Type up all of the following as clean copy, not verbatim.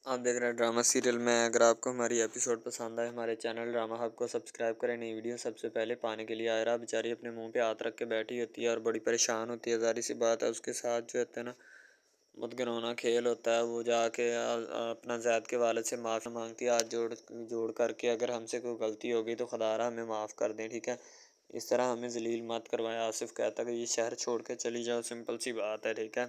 آپ دیکھ رہے ہیں ڈرامہ سیریل میں۔ اگر آپ کو ہماری ایپیسوڈ پسند آئے ہمارے چینل ڈرامہ ہب کو سبسکرائب کریں، نئی ویڈیو سب سے پہلے پانے کے لیے۔ آئرہ بیچاری اپنے منہ پہ ہاتھ رکھ کے بیٹھی ہوتی ہے اور بڑی پریشان ہوتی ہے، ظاہر سی بات ہے اس کے ساتھ جو ہے نا مدگرونہ کھیل ہوتا ہے۔ وہ جا کے اپنا زید کے والد سے معافی مانگتی ہے، ہاتھ جوڑ کر کے اگر ہم سے کوئی غلطی ہوگی تو خدا را ہمیں معاف کر دیں، ٹھیک ہے، اس طرح ہمیں ذلیل مت کروائے۔ آصف کہتا ہے کہ یہ شہر چھوڑ کے چلی جاؤ، سمپل سی بات ہے، ٹھیک ہے،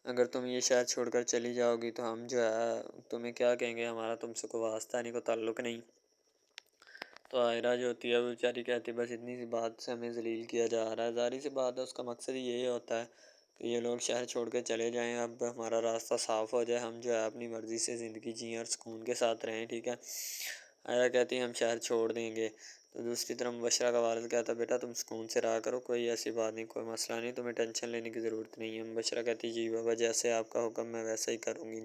اگر تم یہ شہر چھوڑ کر چلی جاؤ گی تو ہم جو ہے تمہیں کیا کہیں گے، ہمارا تم سے کوئی واسطہ نہیں، کوئی تعلق نہیں۔ تو عائرہ جو ہوتی ہے وہ بیچاری کہتی ہے بس اتنی سی بات سے ہمیں ذلیل کیا جا رہا ہے۔ ظاہر سی بات ہے اس کا مقصد یہی ہوتا ہے کہ یہ لوگ شہر چھوڑ کے چلے جائیں، اب ہمارا راستہ صاف ہو جائے، ہم جو ہے اپنی مرضی سے زندگی جئیں اور سکون کے ساتھ رہیں، ٹھیک ہے۔ عائرہ کہتی ہے ہم شہر چھوڑ دیں گے، تو دوسری طرف مبشرہ کا والد کہتا ہے بیٹا تم سکون سے رہا کرو، کوئی ایسی بات نہیں، کوئی مسئلہ نہیں، تمہیں ٹینشن لینے کی ضرورت نہیں ہے۔ مبشرہ کہتی جی بابا جیسے آپ کا حکم میں ویسا ہی کروں گی۔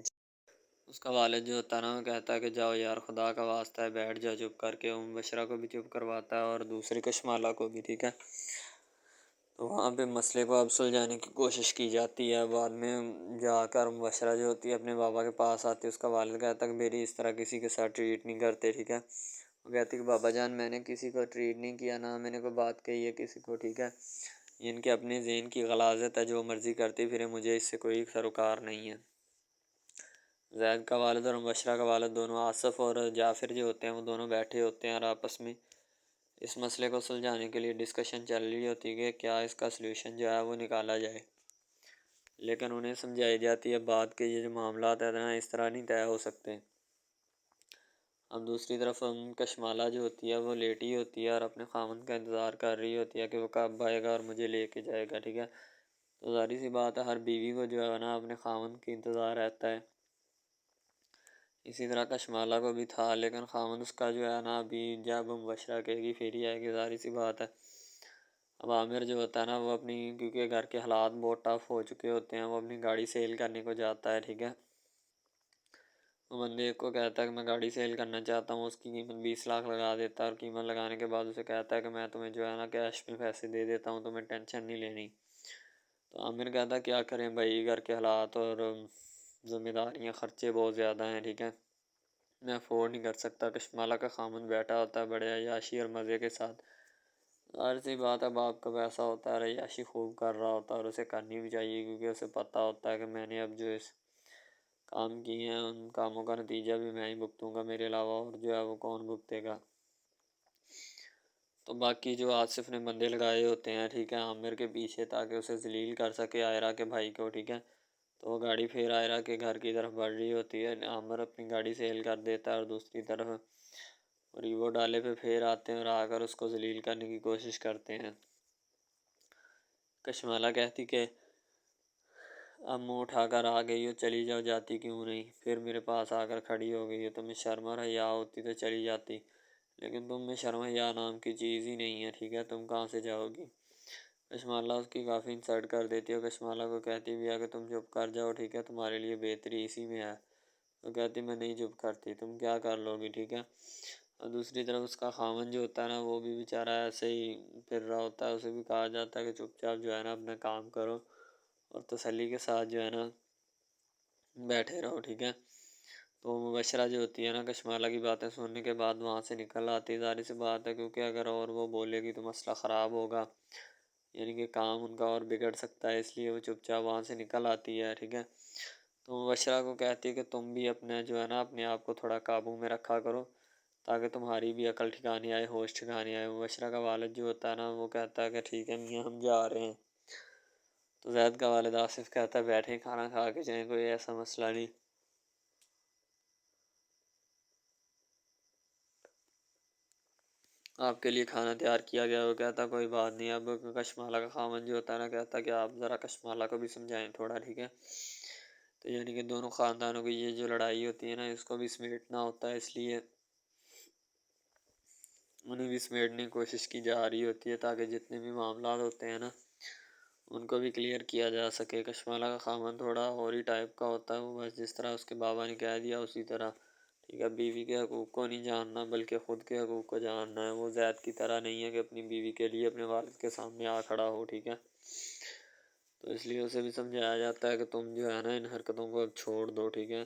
اس کا والد جو ہوتا ہے نا وہ کہتا ہے کہ جاؤ یار خدا کا واسطہ ہے بیٹھ جاؤ چپ کر کے۔ مبشرہ کو بھی چپ کرواتا ہے اور دوسرے کشمالہ کو بھی، ٹھیک ہے۔ تو وہاں پہ مسئلے کو اب سلجھانے کی کوشش کی جاتی ہے۔ بعد میں جا کر مبشرہ جو ہوتی ہے اپنے بابا کے پاس آتی ہے، اس کا والد کہتا ہے کہ میری اس طرح کسی کے ساتھ ٹریٹ نہیں کرتے، ٹھیک ہے۔ وہ کہتی ہے کہ بابا جان میں نے کسی کو ٹریٹ نہیں کیا، نہ میں نے کوئی بات کہی ہے کسی کو، ٹھیک ہے، ان کے اپنے ذہن کی غلاظت ہے، جو مرضی کرتی پھرے، مجھے اس سے کوئی سروکار نہیں ہے۔ زید کا والد اور مبشرہ کا والد دونوں، آصف اور جعفر جو ہوتے ہیں وہ دونوں بیٹھے ہوتے ہیں اور آپس میں اس مسئلے کو سلجھانے کے لیے ڈسکشن چل رہی ہوتی ہے کہ کیا اس کا سلوشن جو ہے وہ نکالا جائے، لیکن انہیں سمجھائی جاتی ہے بات کہ یہ جو معاملات ہیں نا اس طرح نہیں طے ہو سکتے۔ اب دوسری طرف کشمالہ جو ہوتی ہے وہ لیٹی ہوتی ہے اور اپنے خاوند کا انتظار کر رہی ہوتی ہے کہ وہ کب آئے گا اور مجھے لے کے جائے گا، ٹھیک ہے۔ تو ظاہر سی بات ہے ہر بیوی کو جو ہے نا اپنے خاوند کی انتظار رہتا ہے، اسی طرح کشمالہ کو بھی تھا، لیکن خاوند اس کا جو ہے نا ابھی جب مبشرہ کہے گی پھر ہی آئے گی، ظاہر سی بات ہے۔ اب عامر جو ہوتا ہے نا وہ اپنی کیونکہ گھر کے حالات بہت ٹف ہو چکے ہوتے ہیں، وہ اپنی گاڑی سیل کرنے کو جاتا ہے، ٹھیک ہے۔ وہ بندے کو کہتا ہے کہ میں گاڑی سیل کرنا چاہتا ہوں، اس کی قیمت 20 لاکھ لگا دیتا ہے، اور قیمت لگانے کے بعد اسے کہتا ہے کہ میں تمہیں جو ہے نا کیش میں پیسے دے دیتا ہوں، تمہیں ٹینشن نہیں لینی۔ تو عامر کہتا ہے کیا کریں بھائی، گھر کے حالات اور ذمہ داریاں، خرچے بہت زیادہ ہیں، ٹھیک ہے، میں افورڈ نہیں کر سکتا۔ کشمالہ کا خامن بیٹھا ہوتا ہے بڑے عیاشی اور مزے کے ساتھ، ظاہر سی بات ہے باپ کا پیسہ ہوتا ہے، عیاشی خوب کر رہا ہوتا ہے اور اسے کرنی بھی چاہیے، کیونکہ اسے پتہ ہوتا ہے کہ میں نے اب جو اس کام کیے ہیں ان کاموں کا نتیجہ بھی میں ہی بھگتوں گا، میرے علاوہ اور جو ہے وہ کون بھگتے گا۔ تو باقی جو آصف نے بندے لگائے ہوتے ہیں، ٹھیک ہے، عامر کے پیچھے تاکہ اسے ذلیل کر سکے عائرہ کے بھائی کو، ٹھیک ہے، تو وہ گاڑی پھر عائرہ کے گھر کی طرف بڑھ رہی ہوتی ہے۔ عامر اپنی گاڑی سیل کر دیتا ہے اور دوسری طرف ریوو ڈالے پہ پھر آتے ہیں اور آ کر اس کو ذلیل کرنے کی کوشش کرتے ہیں۔ کشمالہ کہتی کہ اب منہ اٹھا کر آ گئی ہو، چلی جاؤ، جاتی کیوں نہیں، پھر میرے پاس آ کر کھڑی ہو گئی ہو، تمہیں شرم اور حیا ہوتی تو چلی جاتی، لیکن تم میں شرم حیا نام کی چیز ہی نہیں ہے، ٹھیک ہے، تم کہاں سے جاؤ گی۔ کشمالہ اس کی کافی انسلٹ کر دیتی ہے اور کشمالہ کو کہتی بھی ہے کہ تم چپ کر جاؤ، ٹھیک ہے، تمہارے لیے بہتری اسی میں ہے۔ وہ کہتی میں نہیں چپ کرتی، تم کیا کر لو گی، ٹھیک ہے۔ اور دوسری طرف اس کا خاوند جو ہوتا ہے نا وہ بھی بیچارہ ایسے ہی پھر رہا ہوتا ہے، اسے بھی کہا جاتا ہے کہ چپ چاپ جو ہے نا اپنا کام کرو اور تسلی کے ساتھ جو ہے نا بیٹھے رہو، ٹھیک ہے۔ تو مبشرہ جو ہوتی ہے نا کشمالہ کی باتیں سننے کے بعد وہاں سے نکل آتی، ظاہر سی بات ہے کیونکہ اگر اور وہ بولے گی تو مسئلہ خراب ہوگا، یعنی کہ کام ان کا اور بگڑ سکتا ہے، اس لیے وہ چپ چاپ وہاں سے نکل آتی ہے، ٹھیک ہے۔ تو مبشرہ کو کہتی ہے کہ تم بھی اپنا جو ہے نا اپنے آپ کو تھوڑا قابو میں رکھا کرو تاکہ تمہاری بھی عقل ٹھکانے آئے، ہوش ٹھکانے آئے۔ مبشرہ کا والد جو ہوتا ہے نا وہ کہتا ہے کہ ٹھیک ہے میاں ہم جا رہے ہیں۔ تو زید کا والد آصف کہتا ہے بیٹھیں کھانا کھا کے جائیں، کوئی ایسا مسئلہ نہیں، آپ کے لیے کھانا تیار کیا گیا۔ وہ کہتا کوئی بات نہیں۔ اب کشمالہ کا خاوند جو ہوتا ہے نا کہتا کہ آپ ذرا کشمالہ کو بھی سمجھائیں تھوڑا، ٹھیک ہے۔ تو یعنی کہ دونوں خاندانوں کی یہ جو لڑائی ہوتی ہے نا اس کو بھی سمیٹنا ہوتا ہے، اس لیے انہیں بھی سمیٹنے کی کوشش کی جا رہی ہوتی ہے تاکہ جتنے بھی معاملات ہوتے ہیں نا ان کو بھی کلیئر کیا جا سکے۔ کشمالہ کا خاوند تھوڑا اور ہی ٹائپ کا ہوتا ہے، وہ بس جس طرح اس کے بابا نے کہہ دیا اسی طرح، ٹھیک ہے، بیوی کے حقوق کو نہیں جاننا بلکہ خود کے حقوق کو جاننا ہے۔ وہ زید کی طرح نہیں ہے کہ اپنی بیوی کے لیے اپنے والد کے سامنے آ کھڑا ہو، ٹھیک ہے۔ تو اس لیے اسے بھی سمجھایا جاتا ہے کہ تم جو ہے نا ان حرکتوں کو اب چھوڑ دو، ٹھیک ہے،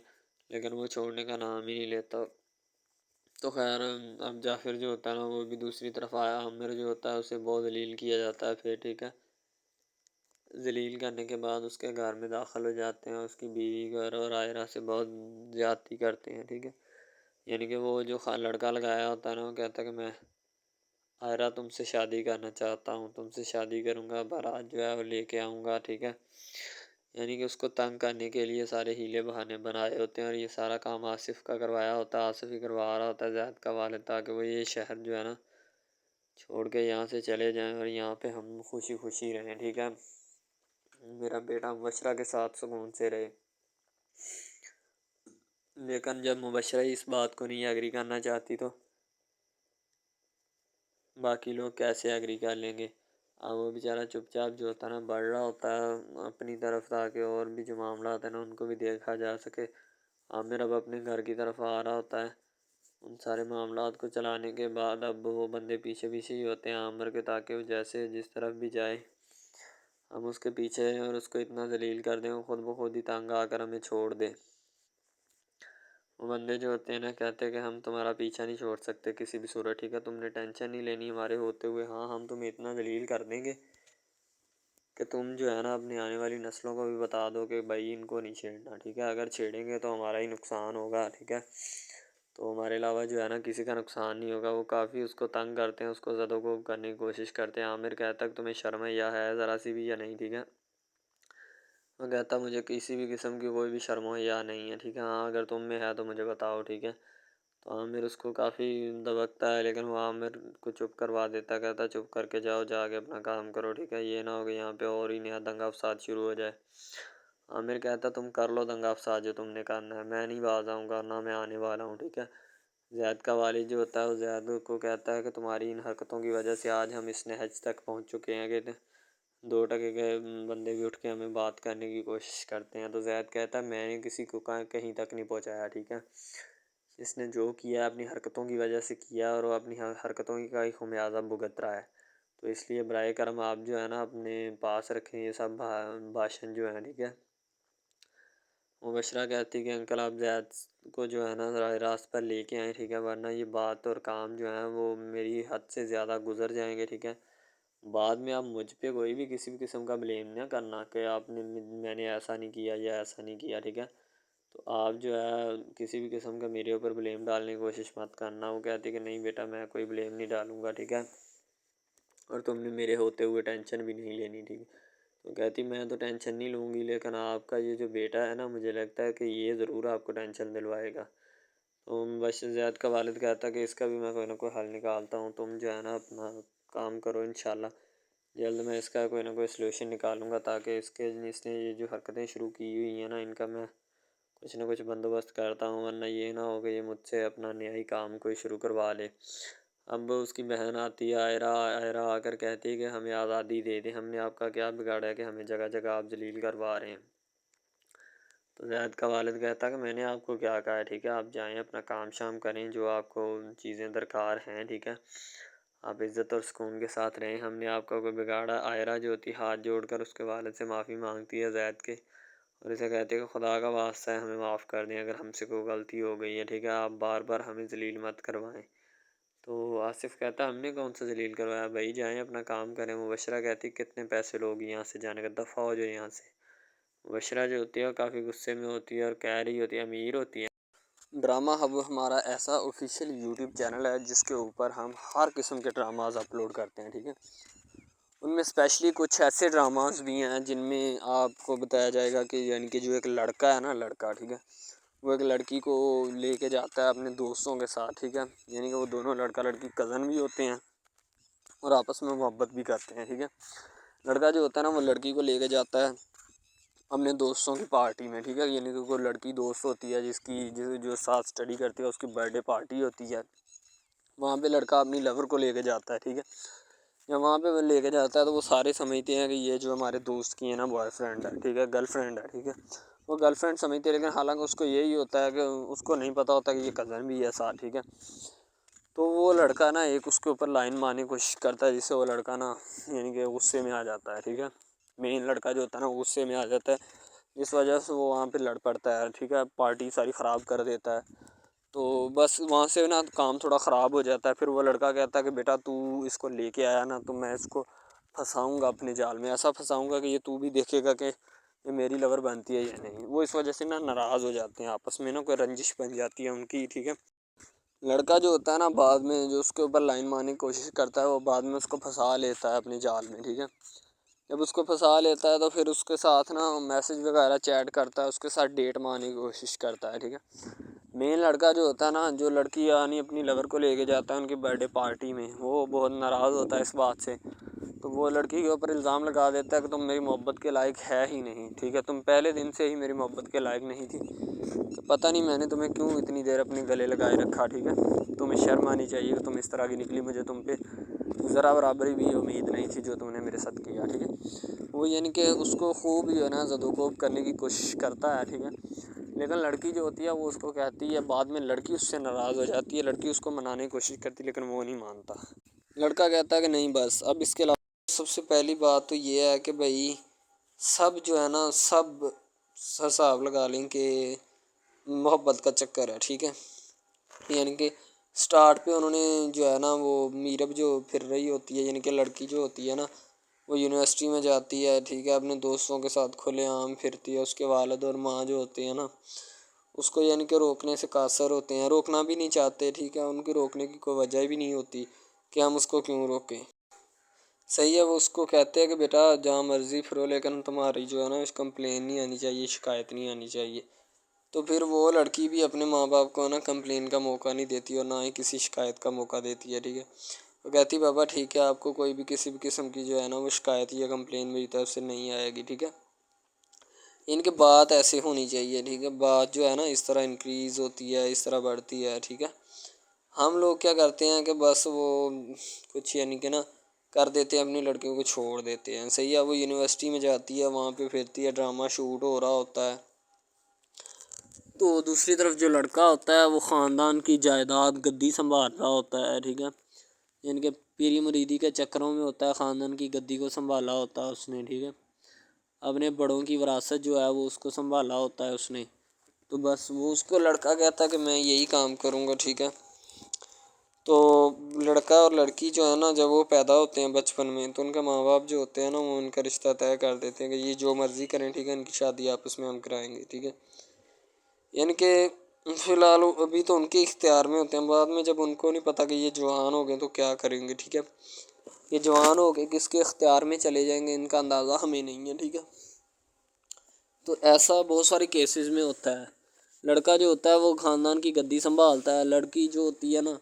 لیکن وہ چھوڑنے کا نام ہی نہیں لیتا۔ تو خیر اب جعفر جو ہوتا ہے نا وہ بھی دوسری طرف آیا، عامر جو ہوتا ہے اسے بہت ذلیل کیا جاتا ہے پھر، ٹھیک ہے، ذلیل کرنے کے بعد اس کے گھر میں داخل ہو جاتے ہیں، اس کی بیوی گھر اور عائرہ سے بہت زیادتی کرتے ہیں، ٹھیک ہے، یعنی کہ وہ جو لڑکا لگایا ہوتا ہے نا وہ کہتا ہے کہ میں عائرہ تم سے شادی کرنا چاہتا ہوں، تم سے شادی کروں گا، بارات جو ہے وہ لے کے آؤں گا، ٹھیک ہے، یعنی کہ اس کو تنگ کرنے کے لیے سارے ہیلے بہانے بنائے ہوتے ہیں، اور یہ سارا کام آصف کا کروایا ہوتا ہے، آصف ہی کروا رہا ہوتا ہے زید کا والد، تاکہ وہ یہ شہر جو ہے نا چھوڑ کے یہاں سے چلے جائیں اور یہاں پہ ہم خوشی خوشی رہیں، ٹھیک ہے، میرا بیٹا مبشرہ کے ساتھ سکون سے رہے۔ لیکن جب مبشرہ اس بات کو نہیں ایگری کرنا چاہتی تو باقی لوگ کیسے ایگری کر لیں گے؟ اب وہ بیچارہ چپ چاپ جو ہوتا ہے نا بڑھ رہا ہوتا ہے اپنی طرف، تاکہ اور بھی جو معاملات ہیں نا ان کو بھی دیکھا جا سکے۔ عامر اب اپنے گھر کی طرف آ رہا ہوتا ہے ان سارے معاملات کو چلانے کے بعد، اب وہ بندے پیچھے پیچھے ہی ہوتے ہیں عامر کے، تاکہ وہ جیسے جس طرف بھی جائے ہم اس کے پیچھے ہیں اور اس کو اتنا ذلیل کر دیں وہ خود بخود ہی تنگ آ کر ہمیں چھوڑ دے۔ وہ بندے جو ہوتے ہیں نا کہتے ہیں کہ ہم تمہارا پیچھا نہیں چھوڑ سکتے کسی بھی صورت، ٹھیک ہے، تم نے ٹینشن نہیں لینی ہمارے ہوتے ہوئے، ہاں ہم تمہیں اتنا ذلیل کر دیں گے کہ تم جو ہے نا اپنی آنے والی نسلوں کو بھی بتا دو کہ بھائی ان کو نہیں چھیڑنا، ٹھیک ہے، اگر چھیڑیں گے تو ہمارا ہی نقصان ہوگا، ٹھیک ہے، تو ہمارے علاوہ جو ہے نا کسی کا نقصان نہیں ہوگا۔ وہ کافی اس کو تنگ کرتے ہیں، اس کو زد و کوب کرنے کی کوشش کرتے ہیں۔ عامر کہتا ہے کہ تمہیں شرم یا ہے ذرا سی بھی یا نہیں، ٹھیک ہے، وہ کہتا مجھے کسی بھی قسم کی کوئی بھی شرم و حیا نہیں ہے، ٹھیک ہے، ہاں اگر تم میں ہے تو مجھے بتاؤ، ٹھیک ہے، تو عامر اس کو کافی دبکتا ہے، لیکن وہ عامر کو چپ کروا دیتا ہے، کہتا چپ کر کے جاؤ، جا کے اپنا کام کرو، ٹھیک ہے، یہ نہ ہو کہ یہاں پہ اور ہی نیا دنگا فساد شروع ہو جائے۔ عامر کہتا تم کر لو دنگا فساد جو تم نے کرنا ہے، میں نہیں باز آؤں گا، نہ میں آنے والا ہوں، ٹھیک ہے۔ زید کا والد جو ہوتا ہے وہ زید کو کہتا ہے کہ تمہاری ان حرکتوں کی وجہ سے آج ہم اس نہج تک پہنچ چکے ہیں کہ 2 ٹکے کے بندے بھی اٹھ کے ہمیں بات کرنے کی کوشش کرتے ہیں۔ تو زید کہتا ہے میں نے کسی کو کہیں تک نہیں پہنچایا، ٹھیک ہے، اس نے جو کیا اپنی حرکتوں کی وجہ سے کیا اور وہ اپنی حرکتوں کا ہی خمیازہ بھگت رہا ہے، تو اس لیے برائے کرم آپ جو ہے نا اپنے پاس رکھیں یہ سب بھاشن جو ہے، ٹھیک ہے۔ مبشرہ کہتی کہ انکل آپ زید کو جو ہے نا راہ راست پر لے کے آئیں، ٹھیک ہے، ورنہ یہ بات اور کام جو ہیں وہ میری حد سے زیادہ گزر جائیں گے، ٹھیک ہے، بعد میں آپ مجھ پہ کوئی بھی کسی بھی قسم کا بلیم نہ کرنا کہ آپ نے میں نے ایسا نہیں کیا یا ایسا نہیں کیا، ٹھیک ہے، تو آپ جو ہے کسی بھی قسم کا میرے اوپر بلیم ڈالنے کی کوشش مت کرنا۔ وہ کہتی کہ نہیں بیٹا میں کوئی بلیم نہیں ڈالوں گا، ٹھیک ہے، اور تم نے میرے ہوتے ہوئے ٹینشن بھی نہیں لینی، ٹھیک ہے، تو کہتی میں تو ٹینشن نہیں لوں گی، لیکن آپ کا یہ جو بیٹا ہے نا مجھے لگتا ہے کہ یہ ضرور آپ کو ٹینشن دلوائے گا۔ تو بس زید کا والد کہتا کہ اس کا بھی میں کوئی نہ کوئی حل نکالتا ہوں، تم جو ہے نا اپنا کام کرو، انشاءاللہ جلد میں اس کا کوئی نہ کوئی سلوشن نکالوں گا، تاکہ اس نے یہ جو حرکتیں شروع کی ہوئی ہیں نا ان کا میں کچھ نہ کچھ بندوبست کرتا ہوں، ورنہ یہ نہ ہو کہ یہ مجھ سے اپنا نیا ہی کام کوئی شروع کروا لے۔ اب اس کی بہن آتی ہے عائرہ آ کر کہتی ہے کہ ہمیں آزادی دے دیں، ہم نے آپ کا کیا بگاڑا ہے کہ ہمیں جگہ جگہ آپ ذلیل کروا رہے ہیں۔ تو زید کا والد کہتا ہے کہ میں نے آپ کو کیا کہا ہے، ٹھیک ہے، آپ جائیں اپنا کام شام کریں جو آپ کو چیزیں درکار ہیں، ٹھیک ہے، آپ عزت اور سکون کے ساتھ رہیں، ہم نے آپ کا کوئی بگاڑا۔ عائرہ جو ہوتی ہاتھ جوڑ کر اس کے والد سے معافی مانگتی ہے زید کے، اور اسے کہتے ہیں کہ خدا کا واسطہ ہے ہمیں معاف کر دیں اگر ہم سے کوئی غلطی ہو گئی ہے، ٹھیک ہے، آپ بار بار ہمیں ذلیل مت کروائیں۔ تو آصف کہتا ہم نے کون سا ذلیل کروایا، بھائی جائیں اپنا کام کریں۔ مبشرہ کہتی کتنے پیسے لوگ یہاں سے جانے کا، دفعہ ہو جائے یہاں سے۔ مبشرہ جو ہوتی ہے وہ کافی غصے میں ہوتی ہے اور کہہ رہی ہوتی ہے امیر ہوتی ہے۔ ڈرامہ ہب ہمارا ایسا آفیشیل یوٹیوب چینل ہے جس کے اوپر ہم ہر قسم کے ڈراماز اپلوڈ کرتے ہیں، ٹھیک ہے، ان میں اسپیشلی کچھ ایسے ڈراماز بھی ہیں جن میں آپ کو بتایا جائے گا کہ یعنی کہ جو ایک لڑکا ہے نا لڑکا، ٹھیک ہے، وہ ایک لڑکی کو لے کے جاتا ہے اپنے دوستوں کے ساتھ، ٹھیک ہے، یعنی کہ وہ دونوں لڑکا لڑکی کزن بھی ہوتے ہیں اور آپس میں محبت بھی کرتے ہیں، ٹھیک ہے۔ لڑکا جو ہوتا ہے نا وہ لڑکی کو لے کے جاتا ہے اپنے دوستوں کی پارٹی میں، ٹھیک ہے، یعنی کہ کوئی لڑکی دوست ہوتی ہے جو ساتھ اسٹڈی کرتی ہے، اس کی برتھ ڈے پارٹی ہوتی ہے، وہاں پہ لڑکا اپنی لور کو لے کے جاتا ہے، ٹھیک ہے، جب وہاں پہ وہ لے کے جاتا ہے تو وہ سارے سمجھتے ہیں کہ یہ جو ہمارے دوست کی ہے نا بوائے فرینڈ ہے، ٹھیک ہے، گرل فرینڈ ہے، ٹھیک ہے، وہ گرل فرینڈ سمجھتے ہیں، لیکن حالانکہ اس کو یہی ہوتا ہے کہ اس کو نہیں پتہ ہوتا کہ یہ کزن بھی ہے ساتھ، ٹھیک ہے، تو وہ لڑکا نا ایک اس کے اوپر لائن مارنے کی کوشش کرتا ہے جس سے وہ لڑکا نا یعنی کہ غصے میں آ جاتا ہے، ٹھیک ہے، مین لڑکا جو ہوتا ہے نا غصے میں آ جاتا ہے، جس وجہ سے وہ وہاں پہ لڑ پڑتا ہے، ٹھیک ہے، پارٹی ساری خراب کر دیتا ہے۔ تو بس وہاں سے نا کام تھوڑا خراب ہو جاتا ہے۔ پھر وہ لڑکا کہتا ہے کہ بیٹا تو اس کو لے کے آیا نا، تو میں اس کو پھنساؤں گا اپنے جال میں، ایسا پھنساؤں گا کہ یہ تو بھی دیکھے گا کہ یہ میری لور بنتی ہے یا نہیں۔ وہ اس وجہ سے نا ناراض ہو جاتے ہیں آپس میں، نا کوئی رنجش بن جاتی ہے ان کی، ٹھیک ہے۔ لڑکا جو ہوتا ہے نا بعد میں جو اس کے اوپر لائن مارنے کی کوشش کرتا ہے، وہ بعد میں اس کو پھنسا لیتا ہے اپنے جال میں، ٹھیک ہے۔ جب اس کو پھنسا لیتا ہے تو پھر اس کے ساتھ نا میسج وغیرہ چیٹ کرتا ہے، اس کے ساتھ ڈیٹ مارنے کی کوشش کرتا ہے، ٹھیک ہے۔ مین لڑکا جو ہوتا ہے نا، جو لڑکی یعنی اپنی لور کو لے کے جاتا ہے ان کی برتھ ڈے پارٹی میں، وہ بہت ناراض ہوتا ہے اس بات سے۔ تو وہ لڑکی کے اوپر الزام لگا دیتا ہے کہ تم میری محبت کے لائق ہے ہی نہیں، ٹھیک ہے، تم پہلے دن سے ہی میری محبت کے لائق نہیں تھی، تو پتہ نہیں میں نے تمہیں کیوں اتنی دیر اپنے گلے لگائے رکھا، ٹھیک ہے۔ تمہیں شرم آنی چاہیے کہ تم اس طرح کی نکلی، مجھے تم پہ ذرا برابری بھی امید نہیں تھی جو تم نے میرے ساتھ کیا، ٹھیک ہے۔ وہ یعنی کہ اس کو خوب جو ہے نا زد و کوب کرنے کی کوشش کرتا ہے، ٹھیک ہے۔ لیکن لڑکی جو ہوتی ہے وہ اس کو کہتی ہے، بعد میں لڑکی اس سے ناراض ہو جاتی ہے، لڑکی اس کو منانے کی کوشش کرتی ہے لیکن وہ نہیں مانتا۔ لڑکا کہتا ہے کہ نہیں بس اب اس کے علاوہ سب سے پہلی بات تو یہ ہے کہ بھائی سب جو ہے نا سب حساب لگا لیں کہ محبت کا چکر ہے، ٹھیک ہے۔ یعنی کہ سٹارٹ پہ انہوں نے جو ہے نا وہ میرب جو پھر رہی ہوتی ہے، یعنی کہ لڑکی جو ہوتی ہے نا وہ یونیورسٹی میں جاتی ہے، ٹھیک ہے، اپنے دوستوں کے ساتھ کھلے عام پھرتی ہے، اس کے والد اور ماں جو ہوتے ہیں نا اس کو یعنی کہ روکنے سے قاصر ہوتے ہیں، روکنا بھی نہیں چاہتے، ٹھیک ہے، ان کی روکنے کی کوئی وجہ بھی نہیں ہوتی کہ ہم اس کو کیوں روکیں، صحیح ہے۔ وہ اس کو کہتے ہیں کہ بیٹا جہاں مرضی پھرو لیکن تمہاری جو ہے نا اس کمپلین نہیں آنی چاہیے، شکایت نہیں آنی چاہیے۔ تو پھر وہ لڑکی بھی اپنے ماں باپ کو نا کمپلین کا موقع نہیں دیتی اور نہ ہی کسی شکایت کا موقع دیتی ہے، ٹھیک ہے۔ وہ کہتی بابا ٹھیک ہے، آپ کو کوئی بھی کسی بھی قسم کی جو ہے نا وہ شکایت یا کمپلین میری طرف سے نہیں آئے گی، ٹھیک ہے۔ ان کی بات ایسے ہونی چاہیے، ٹھیک ہے، بات جو ہے نا اس طرح انکریز ہوتی ہے، اس طرح بڑھتی ہے، ٹھیک ہے۔ ہم لوگ کیا کرتے ہیں کہ بس وہ کچھ یعنی کہ نا کر دیتے ہیں، اپنی لڑکیوں کو چھوڑ دیتے ہیں، صحیح ہے۔ وہ یونیورسٹی میں جاتی ہے، وہاں پہ پھرتی ہے، ڈرامہ شوٹ ہو رہا ہوتا ہے، تو دوسری طرف جو لڑکا ہوتا ہے وہ خاندان کی جائیداد گدی سنبھال رہا ہوتا ہے، ٹھیک ہے، یعنی کہ پیری مریدی کے چکروں میں ہوتا ہے، خاندان کی گدی کو سنبھالا ہوتا ہے اس نے، ٹھیک ہے، اپنے بڑوں کی وراثت جو ہے وہ اس کو سنبھالا ہوتا ہے اس نے۔ تو بس وہ اس کو لڑکا کہتا ہے کہ میں یہی کام کروں گا، ٹھیک ہے۔ تو لڑکا اور لڑکی جو ہے نا جب وہ پیدا ہوتے ہیں بچپن میں تو ان کے ماں باپ جو ہوتے ہیں نا وہ ان کا رشتہ طے کر دیتے ہیں کہ یہ جو مرضی کریں، ٹھیک ہے، ان کی شادی آپس میں ہم کرائیں گے، ٹھیک ہے۔ یعنی کہ فی الحال ابھی تو ان کے اختیار میں ہوتے ہیں، بعد میں جب ان کو نہیں پتہ کہ یہ جوان ہو گئے تو کیا کریں گے، ٹھیک ہے، یہ جوان ہو کے کس کے اختیار میں چلے جائیں گے ان کا اندازہ ہمیں نہیں ہے، ٹھیک ہے۔ تو ایسا بہت سارے کیسز میں ہوتا ہے، لڑکا جو ہوتا ہے وہ خاندان کی گدی سنبھالتا ہے، لڑکی جو ہوتی ہے نا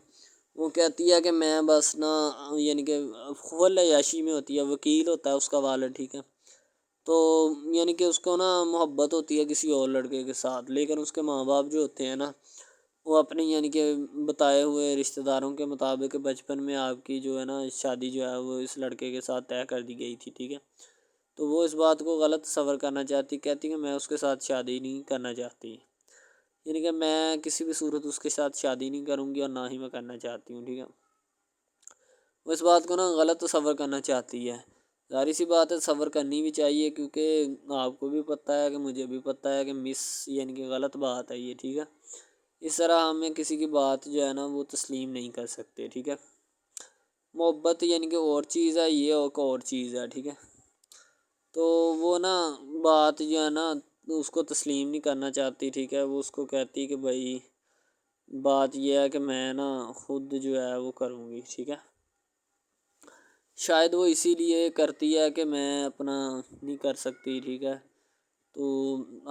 وہ کہتی ہے کہ میں بس نا یعنی کہ فل عیاشی میں ہوتی ہے، وکیل ہوتا ہے اس کا والد، ٹھیک ہے، تو یعنی کہ اس کو نا محبت ہوتی ہے کسی اور لڑکے کے ساتھ، لیکن اس کے ماں باپ جو ہوتے ہیں نا وہ اپنی یعنی کہ بتائے ہوئے رشتہ داروں کے مطابق بچپن میں آپ کی جو ہے نا شادی جو ہے وہ اس لڑکے کے ساتھ طے کر دی گئی تھی، ٹھیک ہے۔ تو وہ اس بات کو غلط تصور کرنا چاہتی، کہتی کہ میں اس کے ساتھ شادی نہیں کرنا چاہتی، یعنی کہ میں کسی بھی صورت اس کے ساتھ شادی نہیں کروں گی اور نہ ہی میں کرنا چاہتی ہوں، ٹھیک ہے۔ وہ اس بات کو نا غلط تصور کرنا چاہتی ہے، ظاہر سی بات ہے تصور کرنی بھی چاہیے کیونکہ آپ کو بھی پتہ ہے کہ مجھے بھی پتہ ہے کہ یعنی کہ غلط بات ہے یہ، ٹھیک ہے۔ اس طرح ہمیں کسی کی بات جو ہے نا وہ تسلیم نہیں کر سکتے، ٹھیک ہے۔ محبت یعنی کہ اور چیز ہے، یہ اور چیز ہے، ٹھیک ہے۔ تو وہ نا بات جو ہے نا اس کو تسلیم نہیں کرنا چاہتی، ٹھیک ہے، وہ اس کو کہتی کہ بھائی بات یہ ہے کہ میں نا خود جو ہے وہ کروں گی، ٹھیک ہے۔ شاید وہ اسی لیے کرتی ہے کہ میں اپنا نہیں کر سکتی، ٹھیک ہے، تو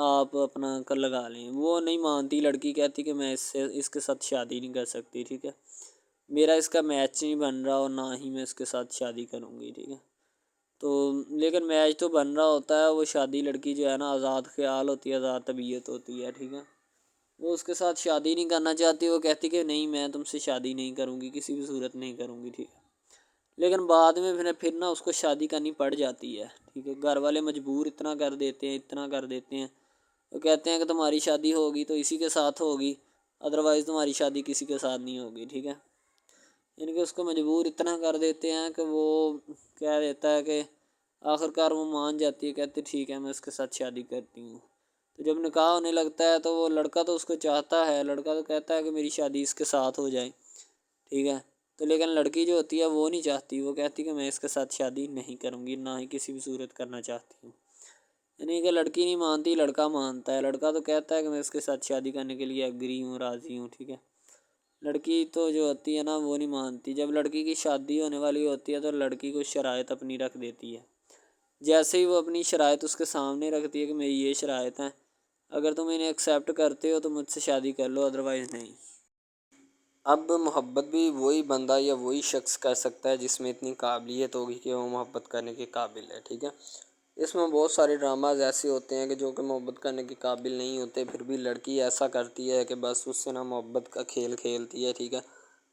آپ اپنا کر لگا لیں، وہ نہیں مانتی، لڑکی کہتی کہ میں اس کے ساتھ شادی نہیں کر سکتی، ٹھیک ہے، میرا اس کا میچ نہیں بن رہا اور نہ ہی میں اس کے ساتھ شادی کروں گی، ٹھیک ہے۔ تو لیکن میچ تو بن رہا ہوتا ہے، وہ شادی لڑکی جو ہے نا آزاد خیال ہوتی ہے، آزاد طبیعت ہوتی ہے، ٹھیک ہے، وہ اس کے ساتھ شادی نہیں کرنا چاہتی، وہ کہتی کہ نہیں میں تم سے شادی نہیں کروں گی، کسی بھی صورت نہیں کروں گی، ٹھیک ہے۔ لیکن بعد میں پھر نا اس کو شادی کرنی پڑ جاتی ہے، ٹھیک ہے، گھر والے مجبور اتنا کر دیتے ہیں، وہ کہتے ہیں کہ تمہاری شادی ہوگی تو اسی کے ساتھ ہوگی، ادروائز تمہاری شادی کسی کے ساتھ نہیں ہوگی، ٹھیک ہے۔ یعنی کہ اس کو مجبور اتنا کر دیتے ہیں کہ وہ کہہ دیتا ہے کہ آخرکار وہ مان جاتی ہے، کہتی ٹھیک ہے میں اس کے ساتھ شادی کرتی ہوں۔ تو جب نکاح ہونے لگتا ہے تو وہ لڑکا تو اس کو چاہتا ہے، لڑکا تو کہتا ہے کہ میری شادی اس کے ساتھ ہو جائے، ٹھیک ہے، تو لیکن لڑکی جو ہوتی ہے وہ نہیں چاہتی، وہ کہتی کہ میں اس کے ساتھ شادی نہیں کروں گی، نہ ہی کسی بھی صورت کرنا چاہتی ہوں۔ یعنی کہ لڑکی نہیں مانتی، لڑکا مانتا ہے۔ لڑکا تو کہتا ہے کہ میں اس کے ساتھ شادی کرنے کے لیے ایگری ہوں، راضی ہوں، ٹھیک ہے۔ لڑکی تو جو ہوتی ہے نا وہ نہیں مانتی۔ جب لڑکی کی شادی ہونے والی ہوتی ہے تو لڑکی کو شرائط اپنی رکھ دیتی ہے۔ جیسے ہی وہ اپنی شرائط اس کے سامنے رکھتی ہے کہ میری یہ شرائط ہیں، اگر تم انہیں ایکسیپٹ کرتے ہو تو مجھ سے شادی کر لو، ادروائز نہیں۔ اب محبت بھی وہی بندہ یا وہی شخص کر سکتا ہے جس میں اتنی قابلیت ہوگی کہ وہ محبت کرنے کے قابل ہے، ٹھیک ہے۔ اس میں بہت سارے ڈراماز ایسے ہوتے ہیں کہ جو کہ محبت کرنے کے قابل نہیں ہوتے، پھر بھی لڑکی ایسا کرتی ہے کہ بس اس سے نا محبت کا کھیل کھیلتی ہے، ٹھیک ہے،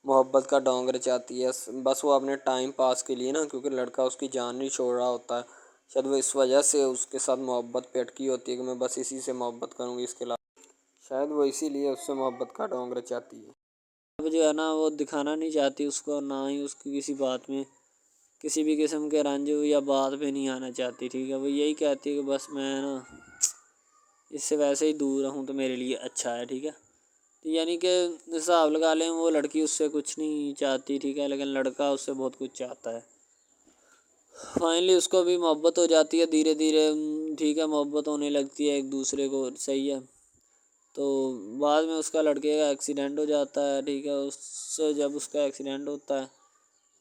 محبت کا ڈونگ رچاتی ہے، بس وہ اپنے ٹائم پاس کے لیے نا، کیونکہ لڑکا اس کی جان نہیں چھوڑ رہا ہوتا ہے، شاید وہ اس وجہ سے اس کے ساتھ محبت پہ اٹکی ہوتی ہے کہ میں بس اسی سے محبت کروں گی، اس کے علاوہ شاید وہ اسی لیے اس سے محبت کا ڈونگ رچاتی ہے۔ اب جو ہے نا وہ دکھانا نہیں چاہتی اس کو، نہ ہی اس کی کسی بات میں کسی بھی قسم کے رنج یا بات پہ نہیں آنا چاہتی، ٹھیک ہے۔ وہ یہی کہتی ہے کہ بس میں نا اس سے ویسے ہی دور رہوں تو میرے لیے اچھا ہے، ٹھیک ہے۔ یعنی کہ حساب لگا لیں وہ لڑکی اس سے کچھ نہیں چاہتی، ٹھیک ہے، لیکن لڑکا اس سے بہت کچھ چاہتا ہے۔ فائنلی اس کو بھی محبت ہو جاتی ہے دھیرے دھیرے، ٹھیک ہے، محبت ہونے لگتی ہے ایک دوسرے کو، صحیح ہے۔ تو بعد میں اس کا لڑکے کا ایکسیڈنٹ ہو جاتا ہے، ٹھیک ہے۔ جب اس کا ایکسیڈنٹ ہوتا ہے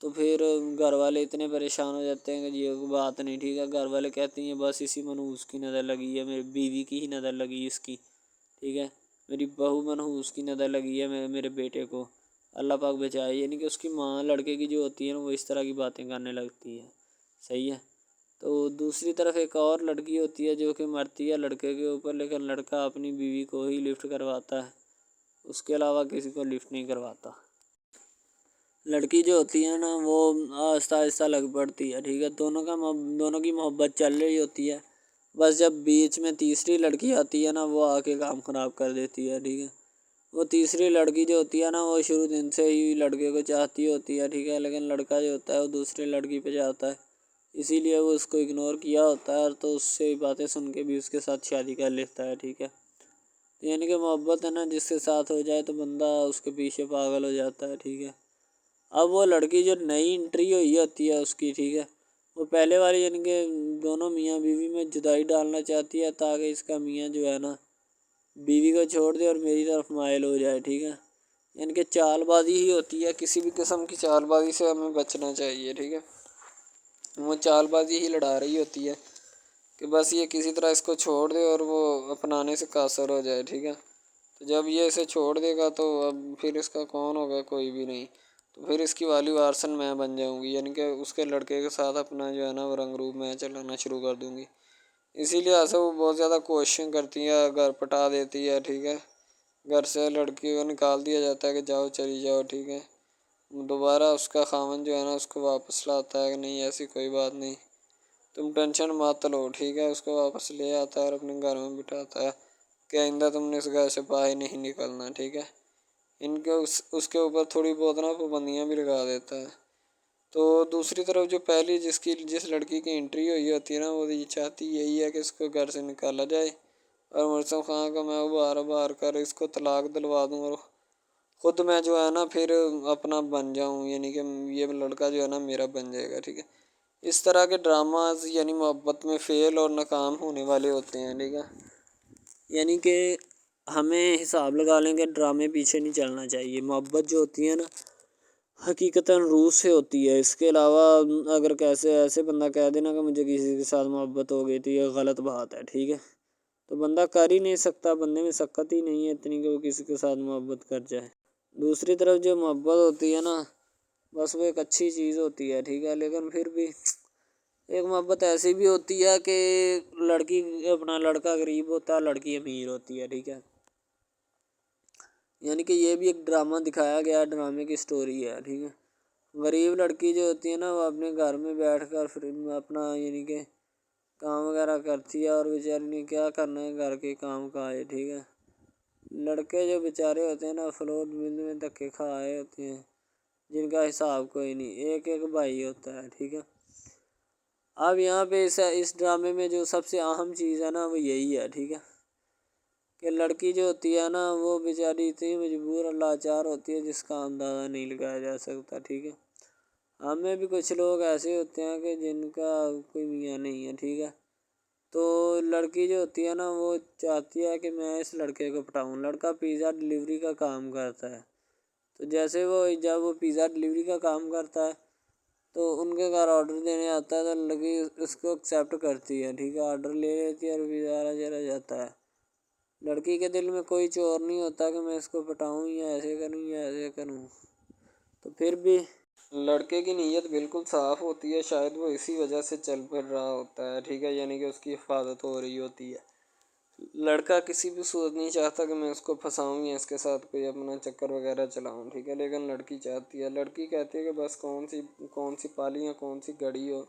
تو پھر گھر والے اتنے پریشان ہو جاتے ہیں کہ یہ بات نہیں، ٹھیک ہے، گھر والے کہتے ہیں بس اسی منحوس کی نظر لگی ہے، میری بیوی کی ہی نظر لگی اس کی، ٹھیک ہے، میری بہو منحوس کی نظر لگی ہے میرے بیٹے کو، اللہ پاک بچائے۔ یعنی کہ اس کی ماں لڑکے کی جو ہوتی ہے نا وہ اس طرح کی باتیں کرنے لگتی ہے، صحیح ہے۔ تو دوسری طرف ایک اور لڑکی ہوتی ہے جو کہ مرتی ہے لڑکے کے اوپر، لیکن لڑکا اپنی بیوی کو ہی لفٹ کرواتا ہے، اس کے علاوہ کسی کو لفٹ نہیں کرواتا۔ لڑکی جو ہوتی ہے نا وہ آہستہ آہستہ لگ پڑتی ہے، ٹھیک ہے، دونوں کی محبت چل رہی ہوتی ہے، بس جب بیچ میں تیسری لڑکی آتی ہے نا وہ آ کے کام خراب کر دیتی ہے، ٹھیک ہے۔ وہ تیسری لڑکی جو ہوتی ہے نا وہ شروع دن سے ہی لڑکے کو چاہتی ہوتی ہے، ٹھیک ہے، لیکن لڑکا جو ہوتا ہے وہ دوسری لڑکی پہ جاتا ہے، اسی لیے وہ اس کو اگنور کیا ہوتا ہے، تو اس سے باتیں سن کے بھی اس کے ساتھ شادی کر لیتا ہے، ٹھیک ہے۔ یعنی کہ محبت ہے نا جس کے ساتھ ہو جائے تو بندہ اس کے پیچھے پاگل ہو جاتا ہے، ٹھیک ہے۔ اب وہ لڑکی جو نئی انٹری ہوئی ہوتی ہے اس کی، ٹھیک ہے، وہ پہلے والی یعنی کہ دونوں میاں بیوی میں جدائی ڈالنا چاہتی ہے تاکہ اس کا میاں جو ہے نا بیوی کو چھوڑ دے اور میری طرف مائل ہو جائے، ٹھیک ہے۔ یعنی کہ چال بازی ہی ہوتی ہے، کسی بھی قسم کی چال بازی سے ہمیں بچنا چاہیے، ٹھیک ہے۔ وہ چال بازی ہی لڑا رہی ہوتی ہے کہ بس یہ کسی طرح اس کو چھوڑ دے اور وہ اپنانے سے قاصر ہو جائے، ٹھیک ہے۔ تو جب یہ اسے چھوڑ دے گا تو اب پھر اس کا کون ہوگا، کوئی بھی نہیں، تو پھر اس کی والی وارثن میں بن جاؤں گی، یعنی کہ اس کے لڑکے کے ساتھ اپنا جو ہے نا وہ رنگ روپ میں چلانا شروع کر دوں گی۔ اسی لیے ایسے وہ بہت زیادہ کوششیں کرتی ہے، گھر پٹا دیتی ہے، ٹھیک ہے، گھر سے لڑکی کو نکال دیا جاتا ہے کہ جاؤ چلی جاؤ، ٹھیک ہے۔ دوبارہ اس کا خاوند جو ہے نا اس کو واپس لاتا ہے کہ نہیں ایسی کوئی بات نہیں، تم ٹینشن مت لو، ٹھیک ہے، اس کو واپس لے آتا ہے اور اپنے گھر میں بٹھاتا ہے کہ آئندہ تم نے اس گھر سے باہر نہیں نکلنا، ٹھیک ہے۔ ان کے اس کے اوپر تھوڑی بہت نا پابندیاں بھی لگا دیتا ہے۔ تو دوسری طرف جو پہلی جس لڑکی کی انٹری ہوئی ہوتی ہے نا وہ یہ چاہتی یہی ہے کہ اس کو گھر سے نکالا جائے اور مرسم خان کو میں بار کر اس کو طلاق دلوا دوں اور خود میں جو ہے نا پھر اپنا بن جاؤں، یعنی کہ یہ لڑکا جو ہے نا میرا بن جائے گا، ٹھیک ہے۔ اس طرح کے ڈراماز یعنی محبت میں فیل اور ناکام ہونے والے ہوتے ہیں، ٹھیک ہے۔ یعنی کہ ہمیں حساب لگا لیں کہ ڈرامے پیچھے نہیں چلنا چاہیے، محبت جو ہوتی ہے نا حقیقتاً روح سے ہوتی ہے۔ اس کے علاوہ اگر کیسے ایسے بندہ کہہ دینا کہ مجھے کسی کے ساتھ محبت ہو گئی تھی، یہ غلط بات ہے، ٹھیک ہے۔ تو بندہ کر ہی نہیں سکتا، بندے میں سکت ہی نہیں ہے اتنی کہ وہ کسی کے ساتھ محبت کر جائے۔ دوسری طرف جو محبت ہوتی ہے نا بس وہ ایک اچھی چیز ہوتی ہے، ٹھیک ہے، لیکن پھر بھی ایک محبت ایسی بھی ہوتی ہے کہ لڑکا غریب ہوتا ہے، لڑکی امیر ہوتی ہے، ٹھیک ہے۔ یعنی کہ یہ بھی ایک ڈرامہ دکھایا گیا ہے، ڈرامے کی سٹوری ہے، ٹھیک ہے۔ غریب لڑکی جو ہوتی ہے نا وہ اپنے گھر میں بیٹھ کر پھر اپنا یعنی کہ کام وغیرہ کرتی ہے اور بیچاری نے کیا کرنا ہے گھر کے کام کاج، ٹھیک ہے۔ لڑکے جو بیچارے ہوتے ہیں نا فلوٹ مل میں دھکے کھائے ہوتے ہیں جن کا حساب کوئی نہیں، ایک بھائی ہوتا ہے، ٹھیک ہے۔ اب یہاں پہ اس ڈرامے میں جو سب سے اہم چیز ہے نا وہ یہی ہے، ٹھیک ہے، کہ لڑکی جو ہوتی ہے نا وہ بیچاری اتنی مجبور اور لاچار ہوتی ہے جس کا اندازہ نہیں لگایا جا سکتا، ٹھیک ہے۔ ہمیں بھی کچھ لوگ ایسے ہوتے ہیں کہ جن کا کوئی میاں نہیں ہے، ٹھیک ہے، تو لڑکی جو ہوتی ہے نا وہ چاہتی ہے کہ میں اس لڑکے کو پٹاؤں۔ لڑکا پیزا ڈلیوری کا کام کرتا ہے، تو جیسے جب وہ پیزا ڈلیوری کا کام کرتا ہے تو ان کے گھر آرڈر دینے آتا ہے، تو لڑکی اس کو ایکسیپٹ کرتی ہے، ٹھیک ہے، آرڈر لے لیتی ہے اور پیزا چلا جاتا ہے۔ لڑکی کے دل میں کوئی چور نہیں ہوتا کہ میں اس کو پٹاؤں یا ایسے کروں یا ایسے کروں، تو پھر بھی لڑکے کی نیت بالکل صاف ہوتی ہے، شاید وہ اسی وجہ سے چل پھر رہا ہوتا ہے، ٹھیک ہے، یعنی کہ اس کی حفاظت ہو رہی ہوتی ہے۔ لڑکا کسی بھی صورت نہیں چاہتا کہ میں اس کو پھنساؤں یا اس کے ساتھ کوئی اپنا چکر وغیرہ چلاؤں، ٹھیک ہے، لیکن لڑکی چاہتی ہے، لڑکی کہتی ہے کہ بس کون سی پالی یا کون سی گڑی ہو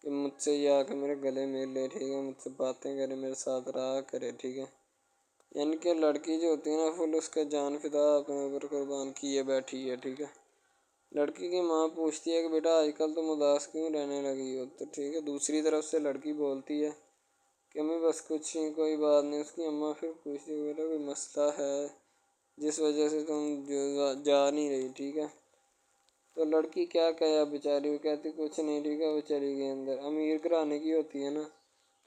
کہ مجھ سے یہ آ کے میرے گلے مل لے، ٹھیک ہے، مجھ سے باتیں کرے، میرے ساتھ رہا کرے، ٹھیک ہے۔ یعنی کہ لڑکی جو ہوتی ہے نا فل اس کا جان فدا اپنے اوپر قربان کیے بیٹھی ہے، ٹھیک ہے۔ لڑکی کی ماں پوچھتی ہے کہ بیٹا آج کل تم اداس کیوں رہنے لگی ہو، تو ٹھیک ہے، دوسری طرف سے لڑکی بولتی ہے کہ میں بس کچھ نہیں، کوئی بات نہیں۔ اس کی اماں پھر پوچھتی ہے بیٹا کوئی مسئلہ ہے جس وجہ سے تم جا نہیں رہی، ٹھیک ہے۔ تو لڑکی کیا کہے بیچاری، وہ کہتی کچھ نہیں، ٹھیک ہے، وہ چلی گئی اندر۔ امیر گھرانے کی ہوتی ہے نا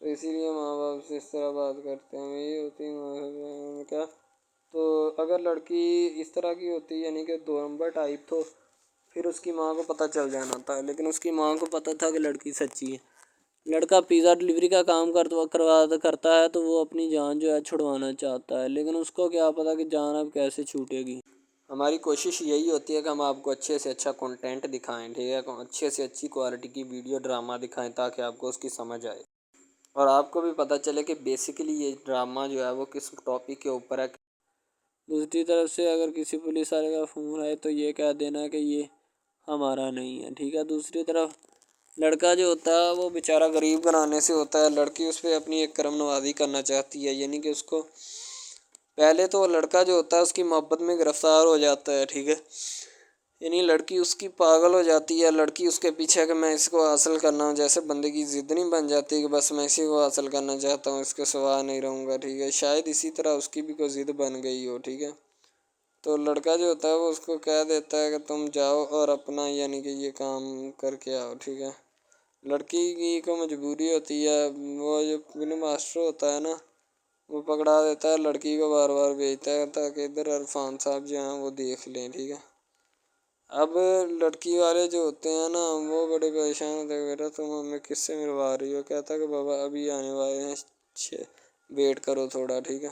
تو اسی لیے ماں باپ سے اس طرح بات کرتے ہیں، یہی ہوتی ہے کیا۔ تو اگر لڑکی اس طرح کی ہوتی یعنی کہ دو نمبر ٹائپ، تو پھر اس کی ماں کو پتہ چل جانا تھا، لیکن اس کی ماں کو پتہ تھا کہ لڑکی سچی ہے۔ لڑکا پیزا ڈلیوری کا کام کرتا ہے تو وہ اپنی جان جو ہے چھڑوانا چاہتا ہے، لیکن اس کو کیا پتہ کہ جان اب کیسے چھوٹے گی۔ ہماری کوشش یہی ہوتی ہے کہ ہم آپ کو اچھے سے اچھا کنٹینٹ دکھائیں، ٹھیک ہے، اچھے سے اچھی کوالٹی کی ویڈیو ڈرامہ دکھائیں تاکہ آپ کو اس کی سمجھ آئے اور آپ کو بھی پتہ چلے کہ بیسیکلی یہ ڈرامہ جو ہے وہ کس ٹاپک کے اوپر ہے۔ دوسری طرف سے اگر کسی پولیس والے کا فون آئے تو یہ کہہ دینا کہ یہ ہمارا نہیں ہے، ٹھیک ہے۔ دوسری طرف لڑکا جو ہوتا ہے وہ بیچارہ غریب گھرانے سے ہوتا ہے، لڑکی اس پہ اپنی ایک کرم نوازی کرنا چاہتی ہے، یعنی کہ اس کو پہلے تو لڑکا جو ہوتا ہے اس کی محبت میں گرفتار ہو جاتا ہے، ٹھیک ہے، یعنی لڑکی اس کی پاگل ہو جاتی ہے، لڑکی اس کے پیچھے کہ میں اس کو حاصل کرنا ہوں، جیسے بندے کی ضد نہیں بن جاتی کہ بس میں اسی کو حاصل کرنا چاہتا ہوں، اس کے سوا نہیں رہوں گا، ٹھیک ہے، شاید اسی طرح اس کی بھی کوئی ضد بن گئی ہو، ٹھیک ہے۔ تو لڑکا جو ہوتا ہے وہ اس کو کہہ دیتا ہے کہ تم جاؤ اور اپنا یعنی کہ یہ کام کر کے آؤ، ٹھیک ہے۔ لڑکی کی کو مجبوری ہوتی ہے، وہ جو فلم ماسٹر ہوتا ہے نا وہ پکڑا دیتا ہے لڑکی کو، بار بار بھیجتا ہے تاکہ ادھر عرفان صاحب جو ہیں وہ دیکھ لیں، ٹھیک ہے۔ اب لڑکی والے جو ہوتے ہیں نا وہ بڑے پریشان ہوتے ہیں، بیٹا تم ہمیں کس سے ملوا رہی ہو، کہتا ہے کہ بابا ابھی آنے والے ہیں، ویٹ کرو تھوڑا، ٹھیک ہے۔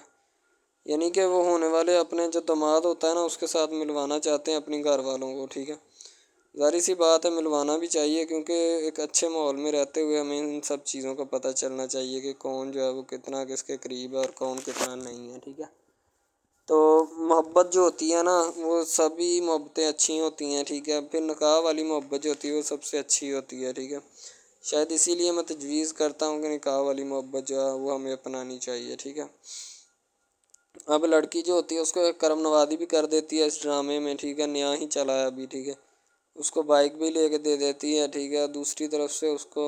یعنی کہ وہ ہونے والے اپنے جو داماد ہوتا ہے نا اس کے ساتھ ملوانا چاہتے ہیں اپنی گھر والوں کو، ٹھیک ہے۔ ظاہر سی بات ہے ملوانا بھی چاہیے، کیونکہ ایک اچھے ماحول میں رہتے ہوئے ہمیں ان سب چیزوں کا پتہ چلنا چاہیے کہ کون جو ہے وہ کتنا کس کے قریب ہے اور کون کتنا نہیں ہے، ٹھیک ہے۔ تو محبت جو ہوتی ہے نا وہ سبھی محبتیں اچھی ہوتی ہیں، ٹھیک ہے، پھر نکاح والی محبت جو ہوتی ہے وہ سب سے اچھی ہوتی ہے، ٹھیک ہے۔ شاید اسی لیے میں تجویز کرتا ہوں کہ نکاح والی محبت جو ہے وہ ہمیں اپنانی چاہیے، ٹھیک ہے۔ اب لڑکی جو ہوتی ہے اس کو ایک کرم نوازی بھی کر دیتی ہے اس ڈرامے میں، ٹھیک ہے، نیا ہی چلا ہے ابھی، ٹھیک ہے، اس کو بائک بھی لے کے دے دیتی ہے، ٹھیک ہے۔ دوسری طرف سے اس کو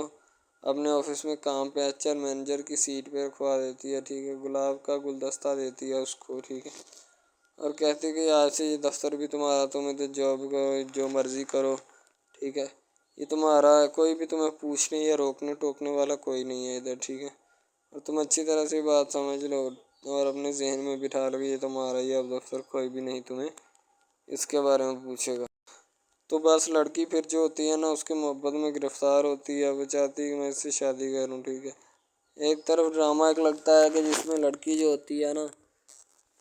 اپنے آفس میں کام پہ ایچ آر مینیجر کی سیٹ پہ رکھوا دیتی ہے، ٹھیک ہے، گلاب کا گلدستہ دیتی ہے اس کو، ٹھیک ہے، اور کہتی ہے کہ آج سے یہ دفتر بھی تمہارا، تم ادھر جاب کرو جو مرضی کرو، ٹھیک ہے، یہ تمہارا ہے، کوئی بھی تمہیں پوچھنے یا روکنے ٹوکنے والا کوئی نہیں ہے ادھر، ٹھیک ہے، اور تم اچھی طرح سے بات سمجھ لو اور اپنے ذہن میں بٹھا لو کہ یہ تمہارا ہی اب دفتر، کوئی بھی نہیں تمہیں اس کے بارے میں پوچھے گا۔ تو بس لڑکی پھر جو ہوتی ہے نا اس کے محبت میں گرفتار ہوتی ہے، وہ چاہتی ہے کہ میں اس سے شادی کروں، ٹھیک ہے۔ ایک طرف ڈرامہ ایک لگتا ہے کہ جس میں لڑکی جو ہوتی ہے نا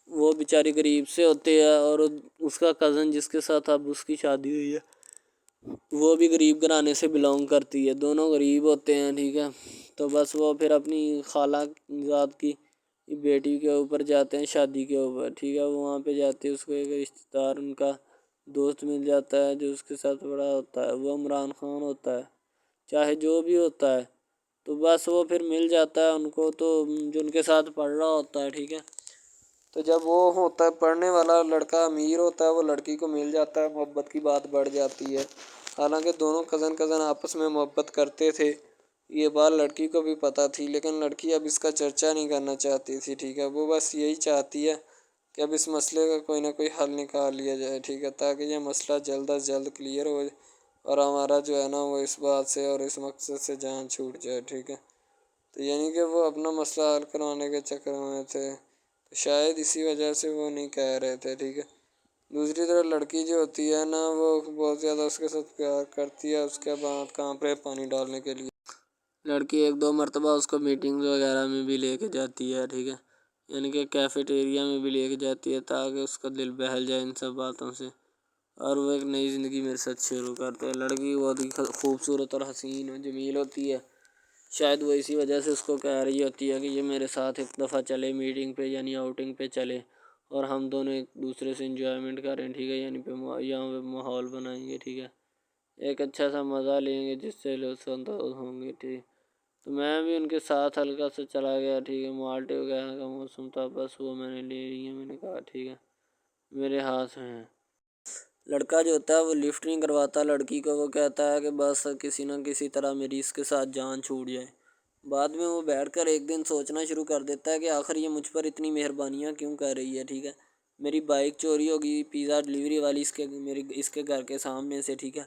وہ بیچاری غریب سے ہوتی ہے اور اس کا کزن جس کے ساتھ اب اس کی شادی ہوئی ہے وہ بھی غریب گھرانے سے بلانگ کرتی ہے، دونوں غریب ہوتے ہیں، ٹھیک ہے۔ تو بس وہ پھر اپنی خالہ ذات کی بیٹی کے اوپر جاتے ہیں شادی کے اوپر، ٹھیک ہے، وہ وہاں پہ جاتے ہیں، اس کو ایک رشتہ دار ان کا دوست مل جاتا ہے جو اس کے ساتھ بڑا ہوتا ہے، وہ عمران خان ہوتا ہے، چاہے جو بھی ہوتا ہے، تو بس وہ پھر مل جاتا ہے ان کو، تو جو ان کے ساتھ پڑھ رہا ہوتا ہے، ٹھیک ہے۔ تو جب وہ ہوتا ہے پڑھنے والا لڑکا امیر ہوتا ہے وہ لڑکی کو مل جاتا ہے، محبت کی بات بڑھ جاتی ہے، حالانکہ دونوں کزن آپس میں محبت کرتے تھے یہ بات لڑکی کو بھی پتہ تھی، لیکن لڑکی اب اس کا چرچا نہیں کرنا چاہتی تھی، ٹھیک ہے۔ وہ بس یہی چاہتی ہے کہ اب اس مسئلے کا کوئی نہ کوئی حل نکال لیا جائے، ٹھیک ہے، تاکہ یہ مسئلہ جلد از جلد کلیئر ہو اور ہمارا جو ہے نا وہ اس بات سے اور اس مقصد سے جان چھوٹ جائے، ٹھیک ہے۔ تو یعنی کہ وہ اپنا مسئلہ حل کروانے کے چکر میں تھے، تو شاید اسی وجہ سے وہ نہیں کہہ رہے تھے، ٹھیک ہے۔ دوسری طرف لڑکی جو ہوتی ہے نا وہ بہت زیادہ اس کے ساتھ پیار کرتی ہے، اس کے بعد کہاں پہ پانی ڈالنے کے لیے لڑکی 1-2 مرتبہ اس کو میٹنگز وغیرہ میں بھی لے کے جاتی ہے، ٹھیک ہے، یعنی کہ کیفیٹیریا میں بھی لے کے جاتی ہے تاکہ اس کا دل بہل جائے ان سب باتوں سے، اور وہ ایک نئی زندگی میرے ساتھ شروع کرتے ہیں۔ لڑکی بہت ہی خوبصورت اور حسین اور جمیل ہوتی ہے، شاید وہ اسی وجہ سے اس کو کہہ رہی ہوتی ہے کہ یہ میرے ساتھ ایک دفعہ چلے میٹنگ پہ، یعنی آؤٹنگ پہ چلے، اور ہم دونوں ایک دوسرے سے انجوائمنٹ کریں، ٹھیک ہے، یعنی یہاں پہ ماحول بنائیں گے، ٹھیک ہے، ایک اچھا سا مزہ لیں گے جس سے لطف اندوز ہوں گے، ٹھیک۔ تو میں بھی ان کے ساتھ ہلکا سے چلا گیا، ٹھیک ہے، مالٹے وغیرہ کا موسم تھا، بس وہ میں نے لے لی ہے، میں نے کہا ٹھیک ہے میرے ہاتھ میں ہے۔ لڑکا جو ہوتا ہے وہ لفٹ نہیں کرواتا لڑکی کو، وہ کہتا ہے کہ بس کسی نہ کسی طرح میری اس کے ساتھ جان چھوٹ جائے۔ بعد میں وہ بیٹھ کر ایک دن سوچنا شروع کر دیتا ہے کہ آخر یہ مجھ پر اتنی مہربانیاں کیوں کر رہی ہے، ٹھیک ہے۔ میری بائک چوری ہوگی، پیزا ڈلیوری والی اس کے گھر کے سامنے سے، ٹھیک ہے،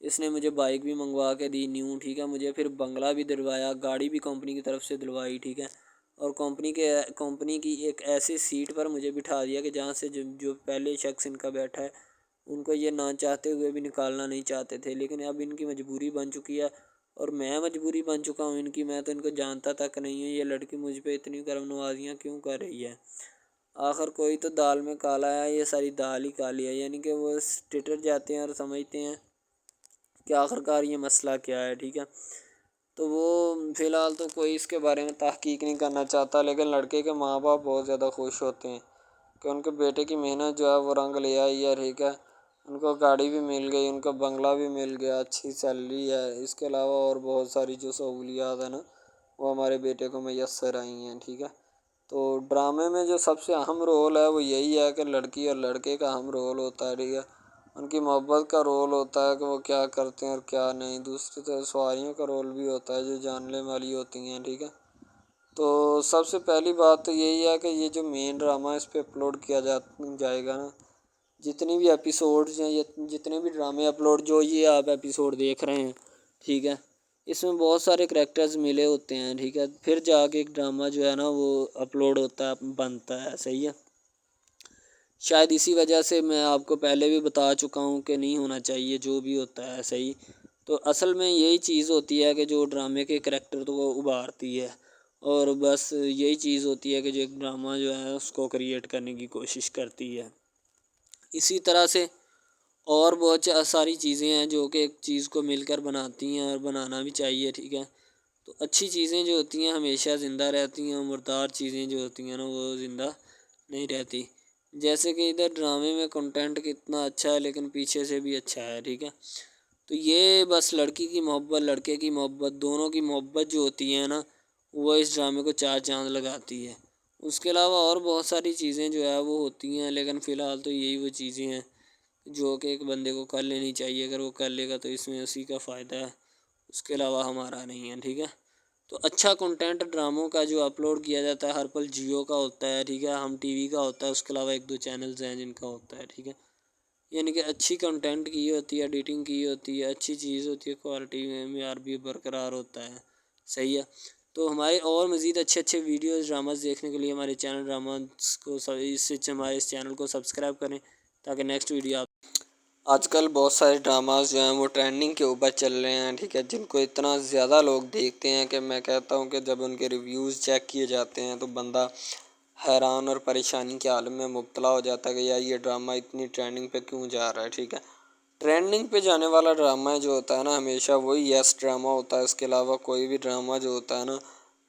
اس نے مجھے بائک بھی منگوا کے دی نیو، ٹھیک ہے، مجھے پھر بنگلہ بھی دلوایا، گاڑی بھی کمپنی کی طرف سے دلوائی، ٹھیک ہے، اور کمپنی کی ایک ایسی سیٹ پر مجھے بٹھا دیا کہ جہاں سے جو پہلے شخص ان کا بیٹھا ہے ان کو یہ نہ چاہتے ہوئے بھی نکالنا نہیں چاہتے تھے، لیکن اب ان کی مجبوری بن چکی ہے اور میں مجبوری بن چکا ہوں ان کی۔ میں تو ان کو جانتا تک نہیں ہوں، یہ لڑکی مجھ پہ اتنی کرم نوازیاں کیوں کر رہی ہے۔ آخر کوئی تو دال میں کالا ہے، یہ ساری دال ہی کالی ہے، یعنی کہ وہ ٹٹر جاتے ہیں اور سمجھتے ہیں کہ آخر کار یہ مسئلہ کیا ہے، ٹھیک ہے۔ تو وہ فی الحال تو کوئی اس کے بارے میں تحقیق نہیں کرنا چاہتا، لیکن لڑکے کے ماں باپ بہت زیادہ خوش ہوتے ہیں کہ ان کے بیٹے کی محنت جو ہے وہ رنگ لے آئی ہے، ٹھیک ہے، ان کو گاڑی بھی مل گئی، ان کو بنگلہ بھی مل گیا، اچھی سیلری ہے، اس کے علاوہ اور بہت ساری جو سہولیات ہیں نا وہ ہمارے بیٹے کو میسر آئی ہیں، ٹھیک ہے۔ تو ڈرامے میں جو سب سے اہم رول ہے وہ یہی ہے کہ لڑکی اور لڑکے کا اہم رول ہوتا ہے، ٹھیک ہے، ان کی محبت کا رول ہوتا ہے کہ وہ کیا کرتے ہیں اور کیا نہیں۔ دوسری طرف سواریوں کا رول بھی ہوتا ہے جو جاننے والی ہوتی ہیں، ٹھیک ہے۔ تو سب سے پہلی بات تو یہی ہے کہ یہ جو مین ڈرامہ ہے اس پہ اپلوڈ کیا جائے گا نا، جتنی بھی ایپیسوڈز ہیں، جتنے بھی ڈرامے اپلوڈ جو یہ آپ ایپیسوڈ دیکھ رہے ہیں، ٹھیک ہے، اس میں بہت سارے کریکٹرز ملے ہوتے ہیں، ٹھیک ہے، پھر جا کے ایک ڈرامہ جو ہے نا وہ اپلوڈ ہوتا ہے، بنتا ہے، صحیح ہے۔ شاید اسی وجہ سے میں آپ کو پہلے بھی بتا چکا ہوں کہ نہیں ہونا چاہیے جو بھی ہوتا ہے، صحیح۔ تو اصل میں یہی چیز ہوتی ہے کہ جو ڈرامے کے کریکٹر تو وہ ابھارتی ہے، اور بس یہی چیز ہوتی ہے کہ جو ایک ڈرامہ جو ہے اس کو کریٹ کرنے کی کوشش کرتی ہے۔ اسی طرح سے اور بہت ساری چیزیں ہیں جو کہ ایک چیز کو مل کر بناتی ہیں اور بنانا بھی چاہیے، ٹھیک ہے۔ تو اچھی چیزیں جو ہوتی ہیں ہمیشہ زندہ رہتی ہیں، مردار چیزیں جو ہوتی ہیں نا وہ زندہ نہیں رہتی۔ جیسے کہ ادھر ڈرامے میں کنٹینٹ کتنا اچھا ہے لیکن پیچھے سے بھی اچھا ہے، ٹھیک ہے۔ تو یہ بس لڑکی کی محبت، لڑکے کی محبت، دونوں کی محبت جو ہوتی ہے نا وہ اس ڈرامے کو 4 چاند لگاتی ہے۔ اس کے علاوہ اور بہت ساری چیزیں جو ہے وہ ہوتی ہیں، لیکن فی الحال تو یہی وہ چیزیں ہیں جو کہ ایک بندے کو کر لینی چاہیے، اگر وہ کر لے گا تو اس میں اسی کا فائدہ ہے، اس کے علاوہ ہمارا نہیں ہے، ٹھیک ہے۔ تو اچھا کنٹینٹ ڈراموں کا جو اپلوڈ کیا جاتا ہے ہر پل جیو کا ہوتا ہے، ٹھیک ہے، ہم ٹی وی کا ہوتا ہے، اس کے علاوہ 1-2 چینلز ہیں جن کا ہوتا ہے، ٹھیک ہے، یعنی کہ اچھی کنٹینٹ کی ہوتی ہے، ایڈیٹنگ کی ہوتی ہے، اچھی چیز ہوتی ہے، کوالٹی میں معیار بھی برقرار ہوتا ہے، صحیح ہے۔ تو ہمارے اور مزید اچھے ویڈیوز ڈراماز دیکھنے کے لیے ہمارے چینل ڈراماز کو ہمارے اس چینل کو سبسکرائب کریں تاکہ نیکسٹ ویڈیو آپ آج کل بہت سارے ڈراماز جو ہیں وہ ٹرینڈنگ کے اوپر چل رہے ہیں، ٹھیک ہے، جن کو اتنا زیادہ لوگ دیکھتے ہیں کہ میں کہتا ہوں کہ جب ان کے ریویوز چیک کیے جاتے ہیں تو بندہ حیران اور پریشانی کے عالم میں مبتلا ہو جاتا ہے کہ یار یہ ڈرامہ اتنی ٹرینڈنگ پہ کیوں جا رہا ہے، ٹھیک ہے۔ ٹرینڈنگ پہ جانے والا ڈرامہ جو ہوتا ہے نا ہمیشہ وہی یس ڈرامہ ہوتا ہے، اس کے علاوہ کوئی بھی ڈرامہ جو ہوتا ہے نا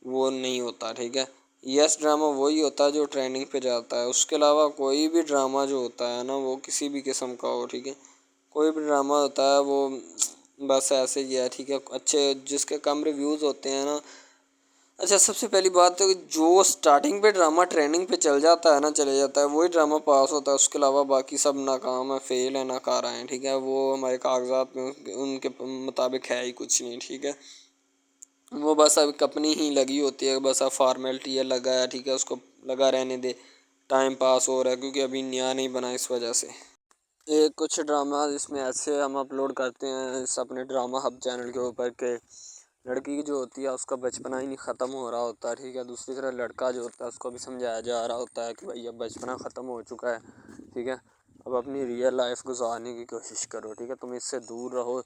وہ نہیں ہوتا، ٹھیک ہے۔ یس ڈرامہ وہی ہوتا ہے جو ٹرینڈنگ پہ جاتا ہے، اس کے علاوہ کوئی بھی ڈرامہ جو ہوتا ہے نا وہ کسی بھی قسم کا ہو، ٹھیک ہے، کوئی بھی ڈرامہ ہوتا ہے وہ بس ایسے ہی ہے، ٹھیک ہے، اچھے جس کے کم ریویوز ہوتے ہیں نا۔ اچھا، سب سے پہلی بات تو جو سٹارٹنگ پہ ڈرامہ ٹریننگ پہ چل جاتا ہے نا چلے جاتا ہے وہی ڈرامہ پاس ہوتا ہے، اس کے علاوہ باقی سب ناکام ہے، فیل ہے، ناکارہ ہیں، ٹھیک ہے، وہ ہمارے کاغذات میں ان کے مطابق ہے ہی کچھ نہیں، ٹھیک ہے۔ وہ بس اب اپنی ہی لگی ہوتی ہے، بس اب فارمیلٹی ہے، لگا ہے، ٹھیک ہے، اس کو لگا رہنے دے، ٹائم پاس ہو رہا ہے کیونکہ ابھی نیا نہیں بنا اس وجہ سے۔ ایک کچھ ڈرامہ اس میں ایسے ہم اپلوڈ کرتے ہیں اس اپنے ڈرامہ ہب چینل کے اوپر کہ لڑکی جو ہوتی ہے اس کا بچپنا ہی نہیں ختم ہو رہا ہوتا ہے، ٹھیک ہے، دوسری طرف لڑکا جو ہوتا ہے اس کو بھی سمجھایا جا رہا ہوتا ہے کہ بھائی اب بچپنا ختم ہو چکا ہے، ٹھیک ہے، اب اپنی ریئل لائف گزارنے کی کوشش کرو، ٹھیک ہے، تم اس سے دور رہو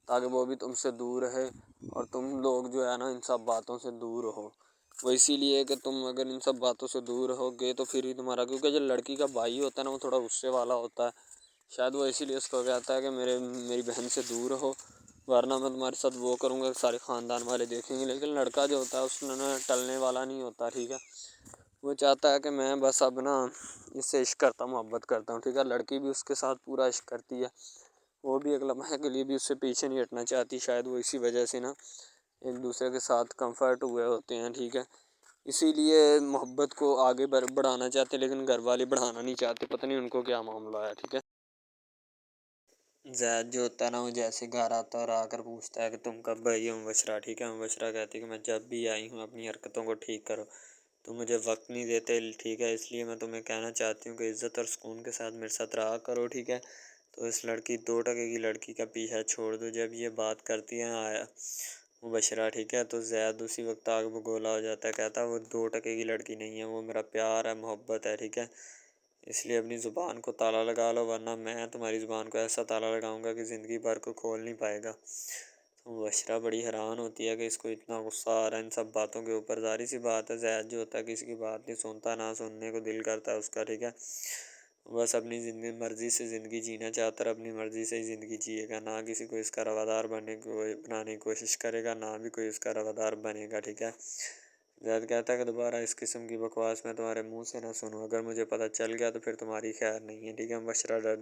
تاکہ وہ بھی تم سے دور رہے اور تم لوگ جو ہے نا ان سب باتوں سے دور رہو۔ وہ اسی لیے کہ تم اگر ان سب باتوں سے دور رہو گے تو پھر ہی تمہارا، کیونکہ جو لڑکی کا بھائی ہوتا ہے نا وہ تھوڑا غصے والا ہوتا ہے، شاید وہ اسی لیے اس کو کہتا ہے کہ میری بہن سے دور رہو ورنہ میں تمہارے ساتھ وہ کروں گا، سارے خاندان والے دیکھیں گے۔ لیکن لڑکا جو ہوتا ہے اس میں ٹلنے والا نہیں ہوتا، ٹھیک ہے، وہ چاہتا ہے کہ میں بس اب نا اس سے عشق کرتا ہوں، محبت کرتا ہوں، ٹھیک ہے، لڑکی بھی اس کے ساتھ پورا عشق کرتی ہے، وہ بھی ایک لمحے کے لیے بھی اس سے پیچھے نہیں ہٹنا چاہتی، شاید وہ اسی وجہ سے نا ایک دوسرے کے ساتھ کمفرٹ ہوئے ہوتے ہیں، ٹھیک ہے، اسی لیے محبت کو آگے بڑھانا چاہتے لیکن گھر والے بڑھانا نہیں چاہتے، پتہ نہیں ان کو کیا معاملہ ہے، ٹھیک ہے۔ زید جو ہوتا ہے نا وہ جیسے گھر آتا ہے اور آ کر پوچھتا ہے کہ تم کب آئی ہو مبشرہ، ٹھیک ہے، مبشرہ کہتی ہے کہ میں جب بھی آئی ہوں، اپنی حرکتوں کو ٹھیک کرو، تم مجھے وقت نہیں دیتے، ٹھیک ہے، اس لیے میں تمہیں کہنا چاہتی ہوں کہ عزت اور سکون کے ساتھ میرے ساتھ رہا کرو، ٹھیک ہے۔ تو اس لڑکی 2 کی لڑکی کا پیچھا چھوڑ دو، جب یہ بات کرتی ہے آیا مبشرہ، ٹھیک ہے، تو زید اسی وقت آگ بگولا ہو جاتا ہے، کہتا ہے وہ 2 کی لڑکی نہیں ہے، وہ میرا پیار ہے، محبت ہے، ٹھیک ہے، اس لیے اپنی زبان کو تالا لگا لو ورنہ میں تمہاری زبان کو ایسا تالا لگاؤں گا کہ زندگی بھر کو کھول نہیں پائے گا۔ تو مبشرہ بڑی حیران ہوتی ہے کہ اس کو اتنا غصہ آ رہا ہے ان سب باتوں کے اوپر، ظاہر سی بات ہے زید جو ہوتا ہے کسی کی بات نہیں سنتا، نہ سننے کو دل کرتا ہے اس کا، ٹھیک ہے، بس اپنی زندگی مرضی سے زندگی جینا چاہتا ہے، اپنی مرضی سے ہی زندگی جیے گا، نہ کسی کو اس کا روادار بنانے کی کوشش کرے گا، نہ بھی کوئی اس کا روادار بنے گا، ٹھیک ہے۔ زید کہتا ہے کہ دوبارہ اس قسم کی بکواس میں تمہارے منہ سے نہ سنوں، اگر مجھے پتہ چل گیا تو پھر تمہاری خیر نہیں ہے، ٹھیک ہے، مبشرہ ڈر